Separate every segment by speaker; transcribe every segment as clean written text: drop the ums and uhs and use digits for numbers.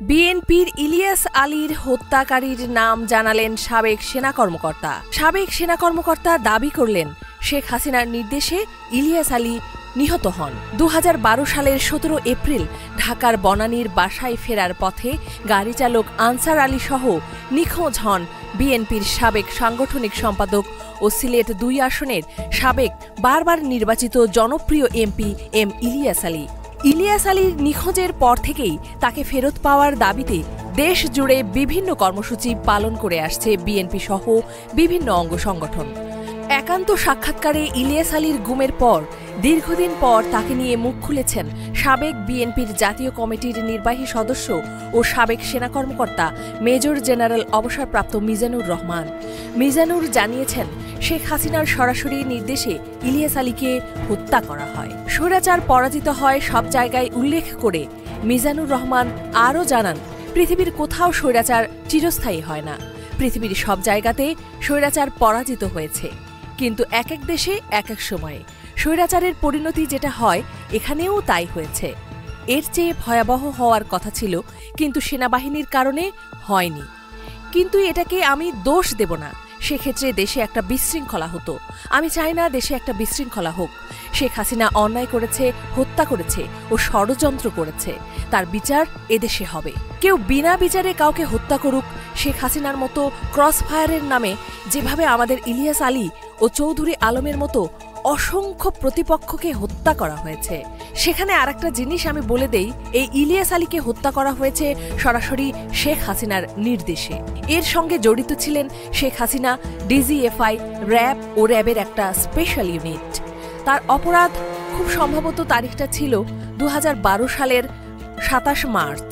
Speaker 1: বিএনপির ইলিয়াস আলীর হত্যাকারীর নাম জানালেন সাবেক সেনা কর্মকর্তা। সাবেক সেনা কর্মকর্তা দাবি করলেন, শেখ হাসিনার নির্দেশে ইলিয়াস আলী নিহত হন। ২০১২ সালের ১৭ এপ্রিল ঢাকার বনানীর বাসায় ফেরার পথে গাড়ি চালক আনসার আলী সহ নিখোঁজ হন বিএনপির সাবেক সাংগঠনিক সম্পাদক ও সিলেট ২ আসনের সাবেক বারবার নির্বাচিত জনপ্রিয় এমপি এম ইলিয়াস আলী। ইলিয়াস আলীর নিখোঁজের পর থেকেই তাকে ফেরত পাওয়ার দাবিতে দেশ জুড়ে বিভিন্ন কর্মসূচি পালন করে আসছে বিএনপি সহ বিভিন্ন অঙ্গ সংগঠন। একান্ত সাক্ষাৎকারে ইলিয়াস আলীর গুমের পর দীর্ঘদিন পর তাকে নিয়ে মুখ খুলেছেন সাবেক বিএনপির জাতীয় কমিটির নির্বাহী সদস্য ও সাবেক সেনা কর্মকর্তা মেজর জেনারেল অবসরপ্রাপ্ত মিজানুর রহমান। মিজানুর জানিয়েছেন, শেখ হাসিনার সরাসরি নির্দেশে ইলিয়াস আলীকে হত্যা করা হয়। স্বৈরাচার পরাজিত হয় সব জায়গায় উল্লেখ করে মিজানুর রহমান আরও জানান, পৃথিবীর কোথাও স্বৈরাচার চিরস্থায়ী হয় না। পৃথিবীর সব জায়গাতে স্বৈরাচার পরাজিত হয়েছে, কিন্তু এক এক দেশে এক এক সময়ে স্বৈরাচারের পরিণতি যেটা হয়, এখানেও তাই হয়েছে। এর চেয়ে ভয়াবহ হওয়ার কথা ছিল, কিন্তু সেনাবাহিনীর কারণে হয়নি। কিন্তু এটাকে আমি দোষ দেব না। সেক্ষেত্রে দেশে একটা বিশৃঙ্খলা হতো। আমি চাই না দেশে একটা বিশৃঙ্খলা হোক। শেখ হাসিনা অন্যায় করেছে, হত্যা করেছে ও ষড়যন্ত্র করেছে। তার বিচার এদেশে হবে। কেউ বিনা বিচারে কাউকে হত্যা করুক। শেখ হাসিনার মতো ক্রস ফায়ারের নামে যেভাবে আমাদের ইলিয়াস আলী ও চৌধুরী আলমের মতো অসংখ্য প্রতিপক্ষকে হত্যা করা হয়েছে। সেখানে আরেকটা জিনিস আমি বলে দেই, এই ইলিয়াস আলীকে হত্যা করা হয়েছে সরাসরি শেখ হাসিনার নির্দেশে। এর সঙ্গে জড়িত ছিলেন শেখ হাসিনা, ডিজিএফআই, র্যাব ও র্যাবের একটা স্পেশাল ইউনিট। তার অপরাধ খুব সম্ভবত তারিখটা ছিল ২০১২ সালের ২৭ মার্চ।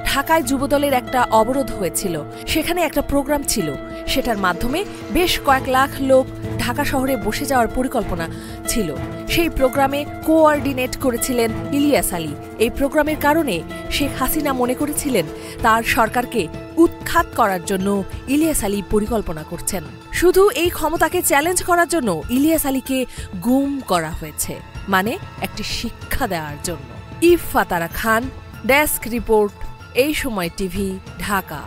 Speaker 1: ঢাকায় যুবদলের একটা অবরোধ হয়েছিল। সেখানে একটা প্রোগ্রাম ছিল, সেটার মাধ্যমে বেশ কয়েক লাখ লোক ঢাকা শহরে বসে যাওয়ার পরিকল্পনা ছিল। সেই প্রোগ্রামে কোঅর্ডিনেট করেছিলেন ইলিয়াস আলী। এই প্রোগ্রামের কারণে শেখ হাসিনা মনে করেছিলেন তার সরকারকে উৎখাত করার জন্য ইলিয়াস আলী পরিকল্পনা করছেন। শুধু এই ক্ষমতাকে চ্যালেঞ্জ করার জন্য ইলিয়াস আলীকে গুম করা হয়েছে, মানে একটি শিক্ষা দেওয়ার জন্য। ইফফা তারা খান, ডেস্ক রিপোর্ট, এই সময় টিভি, ঢাকা।